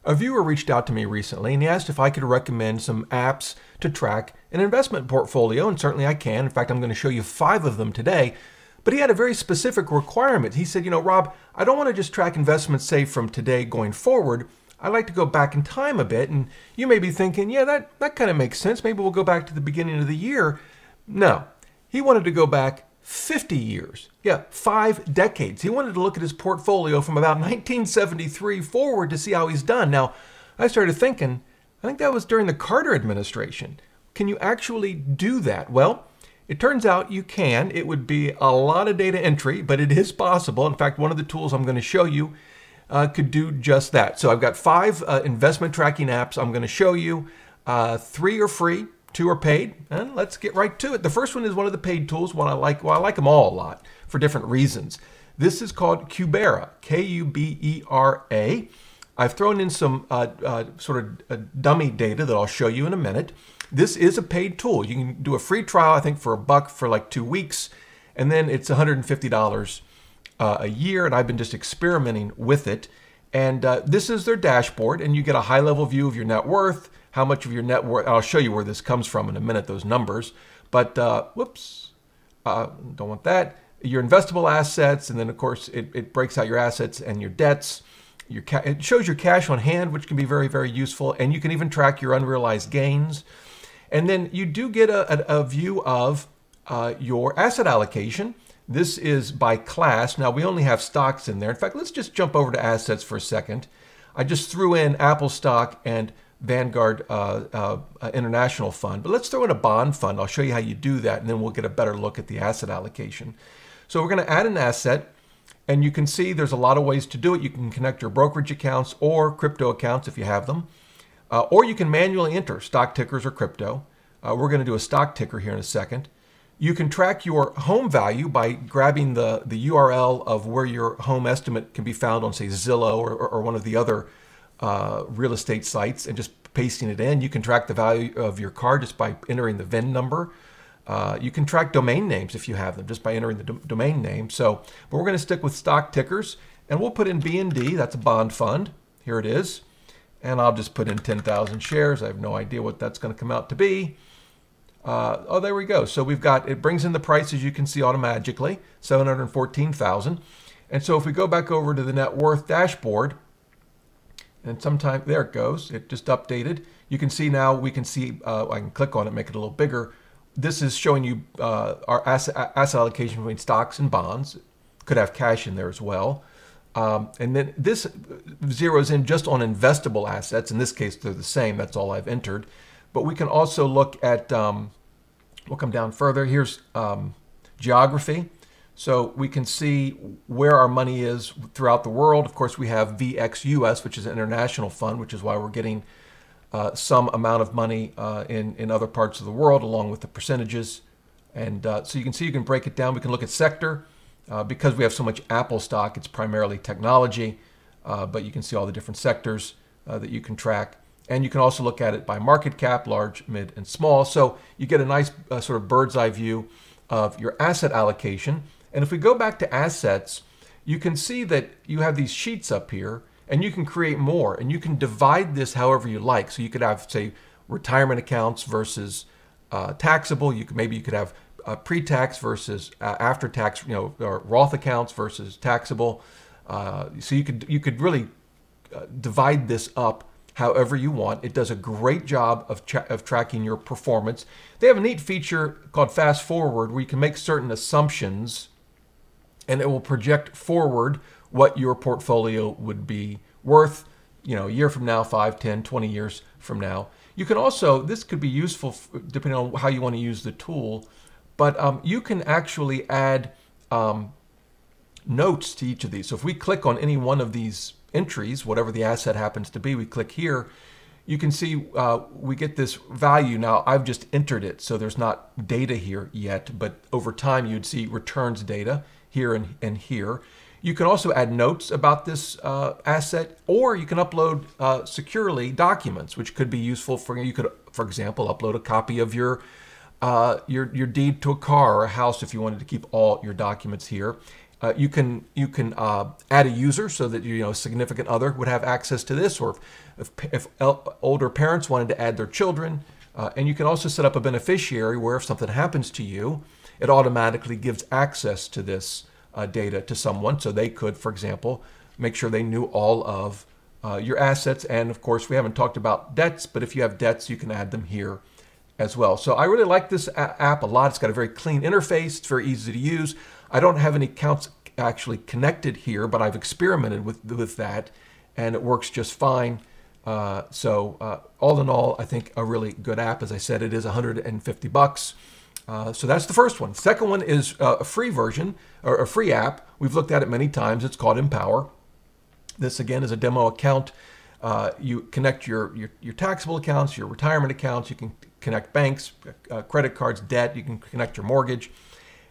A viewer reached out to me recently and he asked if I could recommend some apps to track an investment portfolio, and certainly I can. In fact, I'm going to show you 5 of them today. But he had a very specific requirement. He said, Rob, I don't want to just track investments, say, from today going forward. I'd like to go back in time a bit. And you may be thinking, yeah, that kind of makes sense. Maybe we'll go back to the beginning of the year. No, he wanted to go back 50 years. Yeah, 5 decades. He wanted to look at his portfolio from about 1973 forward to see how he's done. Now, I started thinking, I think that was during the Carter administration. Can you actually do that? Well, it turns out you can. It would be a lot of data entry, but it is possible. In fact, one of the tools I'm going to show you could do just that. So I've got 5 investment tracking apps I'm going to show you. 3 are free. 2 are paid, and let's get right to it. The first one is one of the paid tools, one I like. Well, I like them all a lot for different reasons. This is called Kubera, K-U-B-E-R-A. I've thrown in some sort of dummy data that I'll show you in a minute. This is a paid tool. You can do a free trial, I think, for $1 for like 2 weeks, and then it's $150 a year, and I've been just experimenting with it. And this is their dashboard, and you get a high-level view of your net worth, how much of your net worth. I'll show you where this comes from in a minute, those numbers. But whoops, don't want that. Your investable assets, and then of course it breaks out your assets and your debts. It shows your cash on hand, which can be very, very useful, and you can even track your unrealized gains. And then you do get a view of your asset allocation. This is by class. Now, we only have stocks in there. In fact, let's just jump over to assets for a second. I just threw in Apple stock and Vanguard International Fund, but let's throw in a bond fund. I'll show you how you do that, and then we'll get a better look at the asset allocation. So we're going to add an asset, and you can see there's a lot of ways to do it. You can connect your brokerage accounts or crypto accounts if you have them, or you can manually enter stock tickers or crypto. We're going to do a stock ticker here in a second. You can track your home value by grabbing the URL of where your home estimate can be found on, say, Zillow or one of the other real estate sites, and just pasting it in. You can track the value of your car just by entering the VIN number. You can track domain names if you have them just by entering the domain name. But we're going to stick with stock tickers, and we'll put in BND. That's a bond fund. Here it is. And I'll just put in 10,000 shares. I have no idea what that's going to come out to be. Oh, there we go. So we've got, it brings in the price, as you can see, automatically, 714,000. And so if we go back over to the net worth dashboard, and sometime, there it goes, it just updated. You can see now, we can see, I can click on it, make it a little bigger. This is showing you our asset allocation between stocks and bonds. Could have cash in there as well. And then this zeroes in just on investable assets. In this case, they're the same. That's all I've entered. But we can also look at, we'll come down further. Here's geography. So we can see where our money is throughout the world. Of course, we have VXUS, which is an international fund, which is why we're getting some amount of money in other parts of the world, along with the percentages. And so you can see, you can break it down. We can look at sector. Because we have so much Apple stock, it's primarily technology, but you can see all the different sectors that you can track. And you can also look at it by market cap, large, mid, and small. So you get a nice sort of bird's eye view of your asset allocation. And if we go back to assets, you can see that you have these sheets up here, and you can create more, and you can divide this however you like. So you could have, say, retirement accounts versus taxable. Maybe you could have pre-tax versus after-tax, or Roth accounts versus taxable. So you could really divide this up however you want. It does a great job of tracking your performance. They have a neat feature called Fast Forward, where you can make certain assumptions, and it will project forward what your portfolio would be worth, a year from now, 5, 10, 20 years from now. You can also, this could be useful depending on how you want to use the tool, but you can actually add notes to each of these. So if we click on any one of these entries, whatever the asset happens to be, we click here, you can see we get this value. Now, I've just entered it, so there's not data here yet, but over time you'd see returns data here and here. You can also add notes about this asset, or you can upload securely documents, which could be useful for you. Could, for example, upload a copy of your deed to a car or a house if you wanted to keep all your documents here. You can add a user so that a significant other would have access to this, or if older parents wanted to add their children. And you can also set up a beneficiary where if something happens to you, it automatically gives access to this data to someone, so they could, for example, make sure they knew all of your assets. And of course, we haven't talked about debts, but if you have debts, you can add them here as well. So I really like this app a lot. It's got a very clean interface. It's very easy to use. I don't have any accounts actually connected here, but I've experimented with that, and it works just fine. So all in all, I think a really good app. As I said, it is $150. So that's the first one. Second one is a free version, or a free app. We've looked at it many times. It's called Empower. This again is a demo account. You connect your taxable accounts, your retirement accounts. You can connect banks, credit cards, debt. You can connect your mortgage.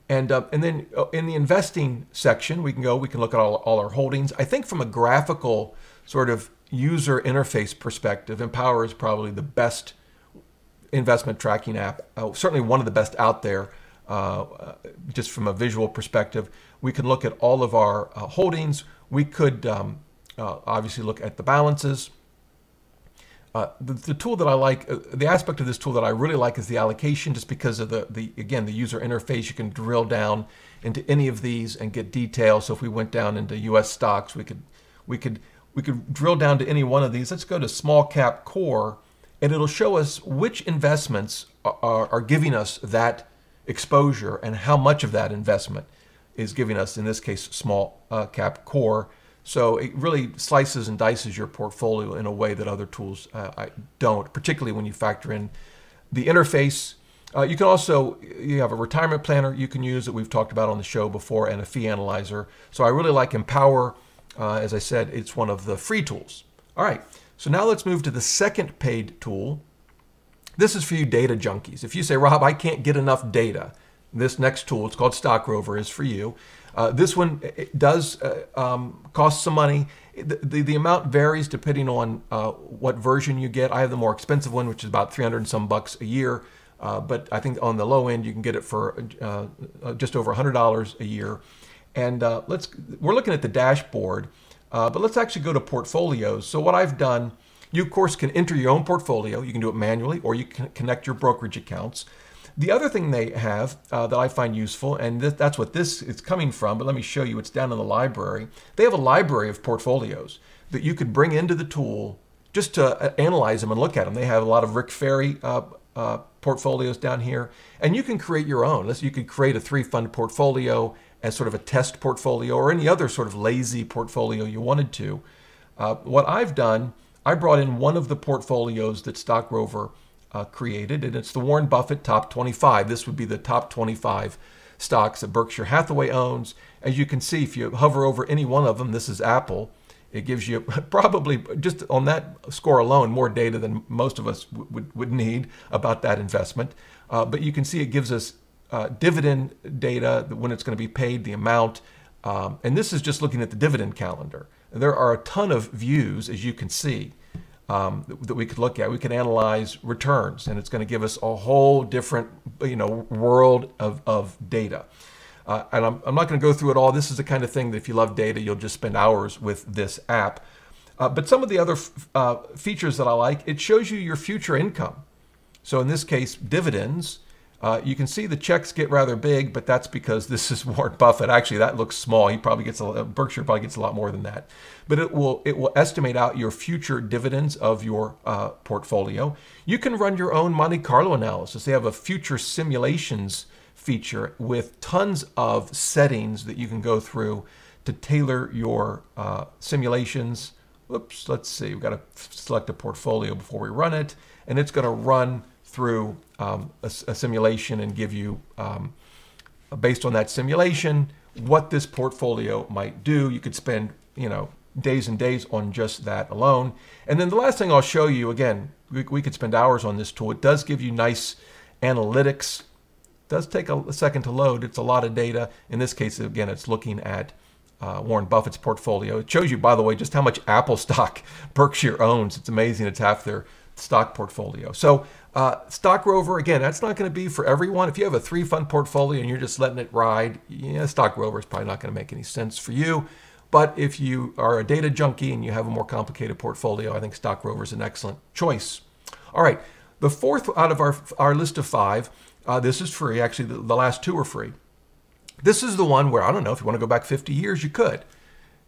And then in the investing section, we can look at all our holdings. I think from a graphical sort of user interface perspective, Empower is probably the best investment tracking app, certainly one of the best out there, just from a visual perspective. We can look at all of our holdings. We could obviously look at the balances. The tool that I like, the aspect of this tool that I really like is the allocation, just because of the user interface. You can drill down into any of these and get details. So if we went down into U.S. stocks, we could drill down to any one of these. Let's go to small cap core, and it'll show us which investments are giving us that exposure and how much of that investment is giving us, in this case, small cap core. So it really slices and dices your portfolio in a way that other tools don't, particularly when you factor in the interface. You can also, you have a retirement planner you can use that we've talked about on the show before, and a fee analyzer. So I really like Empower. As I said, it's one of the free tools. All right, so now let's move to the second paid tool. This is for you data junkies. If you say, Rob, I can't get enough data, this next tool, it's called Rover, is for you. This one, it does cost some money. The amount varies depending on what version you get. I have the more expensive one, which is about 300 and some bucks a year. But I think on the low end, you can get it for just over $100 a year. And we're looking at the dashboard, but let's actually go to portfolios. So what I've done, you of course can enter your own portfolio. You can do it manually, or you can connect your brokerage accounts. The other thing they have that I find useful, and that's what this is coming from, but let me show you, it's down in the library. They have a library of portfolios that you could bring into the tool just to analyze them and look at them. They have a lot of Rick Ferry portfolios down here, and you can create your own. You could create a 3-fund portfolio as sort of a test portfolio, or any other sort of lazy portfolio you wanted to. What I've done, I brought in one of the portfolios that Rover created, and it's the Warren Buffett Top 25. This would be the top 25 stocks that Berkshire Hathaway owns. As you can see, if you hover over any one of them, this is Apple, it gives you probably, just on that score alone, more data than most of us would need about that investment. But you can see it gives us dividend data, when it's going to be paid, the amount. And this is just looking at the dividend calendar. There are a ton of views, as you can see, that we could look at. We could analyze returns, and it's going to give us a whole different world of data. And I'm not going to go through it all. This is the kind of thing that if you love data, you'll just spend hours with this app. But some of the other features that I like, it shows you your future income. So in this case, dividends. You can see the checks get rather big, but that's because this is Warren Buffett. Actually, that looks small. He probably gets Berkshire probably gets a lot more than that. But it will estimate out your future dividends of your portfolio. You can run your own Monte Carlo analysis. They have a future simulations feature with tons of settings that you can go through to tailor your simulations. Whoops, let's see. We've got to select a portfolio before we run it, and it's going to run through a simulation and give you, based on that simulation, what this portfolio might do. You could spend, days and days on just that alone. And then the last thing I'll show you, again, we could spend hours on this tool. It does give you nice analytics. It does take a second to load. It's a lot of data. In this case, again, it's looking at Warren Buffett's portfolio. It shows you, by the way, just how much Apple stock Berkshire owns. It's amazing. It's half their stock portfolio. So Stock Rover, again, that's not going to be for everyone. If you have a 3-fund portfolio and you're just letting it ride, yeah, Stock Rover is probably not going to make any sense for you. But if you are a data junkie and you have a more complicated portfolio, I think Stock Rover is an excellent choice. All right, the fourth out of our list of 5, this is free. Actually, the last 2 are free. This is the one where, I don't know, if you want to go back 50 years, you could.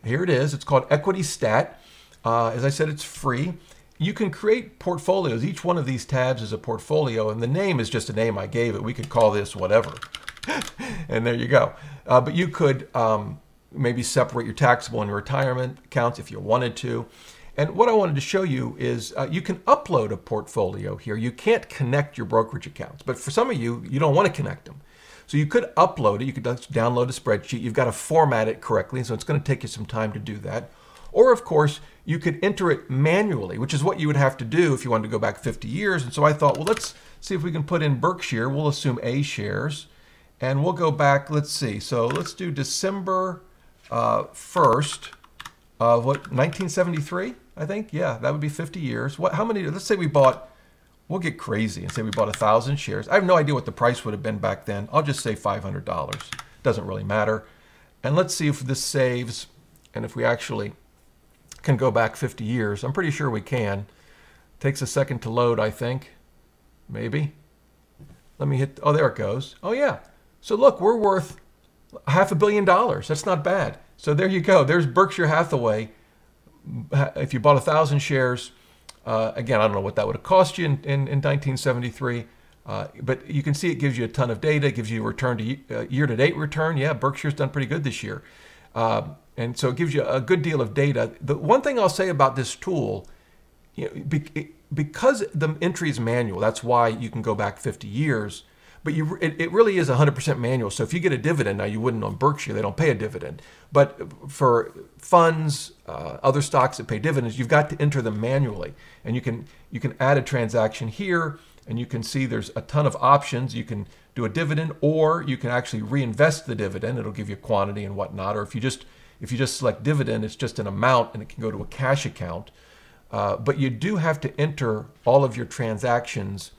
Here it is. It's called Equity Stat. As I said, it's free. You can create portfolios. Each one of these tabs is a portfolio, and the name is just a name I gave it. We could call this whatever. And there you go. But you could maybe separate your taxable and retirement accounts if you wanted to. And what I wanted to show you is you can upload a portfolio here. You can't connect your brokerage accounts, but for some of you, you don't want to connect them. So you could upload it. You could download a spreadsheet. You've got to format it correctly, so it's going to take you some time to do that. Or, of course, you could enter it manually, which is what you would have to do if you wanted to go back 50 years. And so I thought, well, let's see if we can put in Berkshire. We'll assume A shares, and we'll go back. Let's see. So let's do December 1st of what, 1973, I think? Yeah, that would be 50 years. How many? Let's say we bought, we'll get crazy and say we bought 1,000 shares. I have no idea what the price would have been back then. I'll just say $500. Doesn't really matter. And let's see if this saves and if we actually can go back 50 years. I'm pretty sure we can. Takes a second to load, I think. Maybe. Let me hit, oh, there it goes. Oh, yeah. So look, we're worth $500 million. That's not bad. So there you go. There's Berkshire Hathaway. If you bought 1,000 shares, again, I don't know what that would have cost you in 1973, but you can see it gives you a ton of data. It gives you a return to year-to-date return. Yeah, Berkshire's done pretty good this year. And so it gives you a good deal of data. The one thing I'll say about this tool, you know, because the entry is manual, that's why you can go back 50 years, but it really is 100% manual. So if you get a dividend, now you wouldn't on Berkshire, they don't pay a dividend. But for funds, other stocks that pay dividends, you've got to enter them manually. And you can add a transaction here, and you can see there's a ton of options. You can do a dividend, or you can actually reinvest the dividend. It'll give you quantity and whatnot. Or if you just select dividend, it's just an amount and it can go to a cash account. But you do have to enter all of your transactions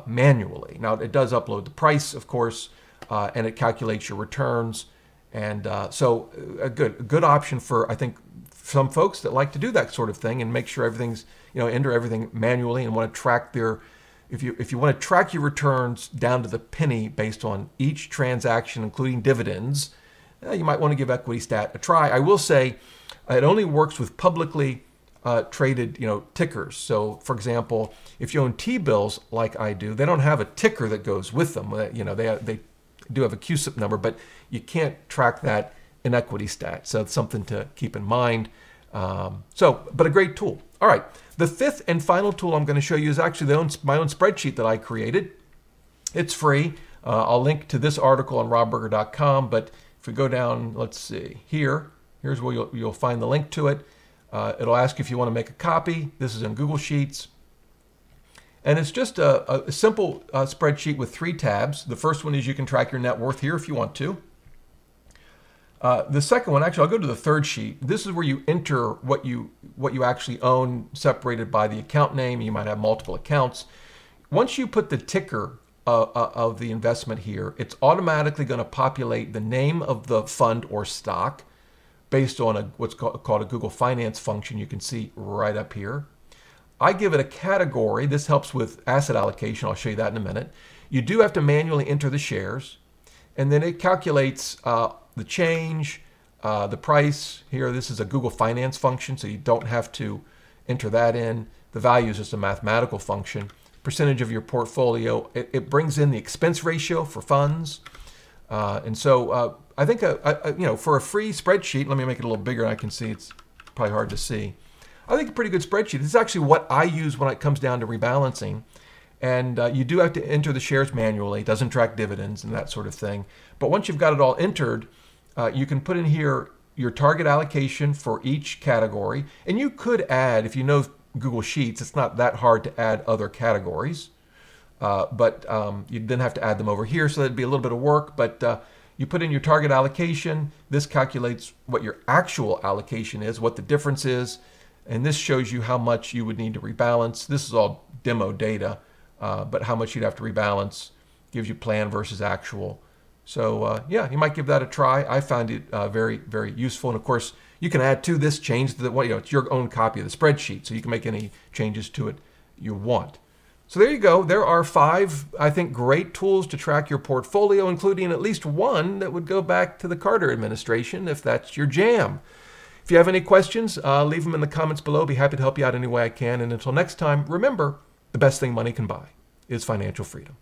manually. Now, it does upload the price, of course, and it calculates your returns. And so a good option for, I think, some folks that like to do that sort of thing and make sure everything's, enter everything manually and want to track their, if you want to track your returns down to the penny based on each transaction, including dividends, you might want to give Equity Stat a try. I will say it only works with publicly traded, tickers. So, for example, if you own T-bills like I do, they don't have a ticker that goes with them. They do have a CUSIP number, but you can't track that in Equity Stat. So it's something to keep in mind. But a great tool. All right, the fifth and final tool I'm going to show you is actually my own spreadsheet that I created. It's free. I'll link to this article on robberger.com, but if we go down, let's see, here's where you'll find the link to it. It'll ask you if you want to make a copy. This is in Google Sheets. And it's just a simple spreadsheet with 3 tabs. The first one is you can track your net worth here if you want to. The second one, actually, I'll go to the third sheet. This is where you enter what you actually own, separated by the account name. You might have multiple accounts. Once you put the ticker of the investment here, it's automatically going to populate the name of the fund or stock based on what's called a Google Finance function. You can see right up here. I give it a category. This helps with asset allocation. I'll show you that in a minute. You do have to manually enter the shares, and then it calculates the change, the price. Here, this is a Google Finance function, so you don't have to enter that in. The value is just a mathematical function. Percentage of your portfolio. It brings in the expense ratio for funds. And so I think, for a free spreadsheet, let me make it a little bigger. I can see it's probably hard to see. I think a pretty good spreadsheet. This is actually what I use when it comes down to rebalancing. And you do have to enter the shares manually. It doesn't track dividends and that sort of thing. But once you've got it all entered, you can put in here your target allocation for each category. And you could add, if you know Google Sheets, it's not that hard to add other categories. But you then have to add them over here, so that'd be a little bit of work. But you put in your target allocation. This calculates what your actual allocation is, what the difference is. And this shows you how much you would need to rebalance. This is all demo data. but how much you'd have to rebalance, gives you plan versus actual. So yeah, you might give that a try. I found it very, very useful. And of course, you can add to this, change the, it's your own copy of the spreadsheet, so you can make any changes to it you want. So there you go. There are 5, I think, great tools to track your portfolio, including at least one that would go back to the Carter administration if that's your jam. If you have any questions, leave them in the comments below. Be happy to help you out any way I can. And until next time, remember, the best thing money can buy is financial freedom.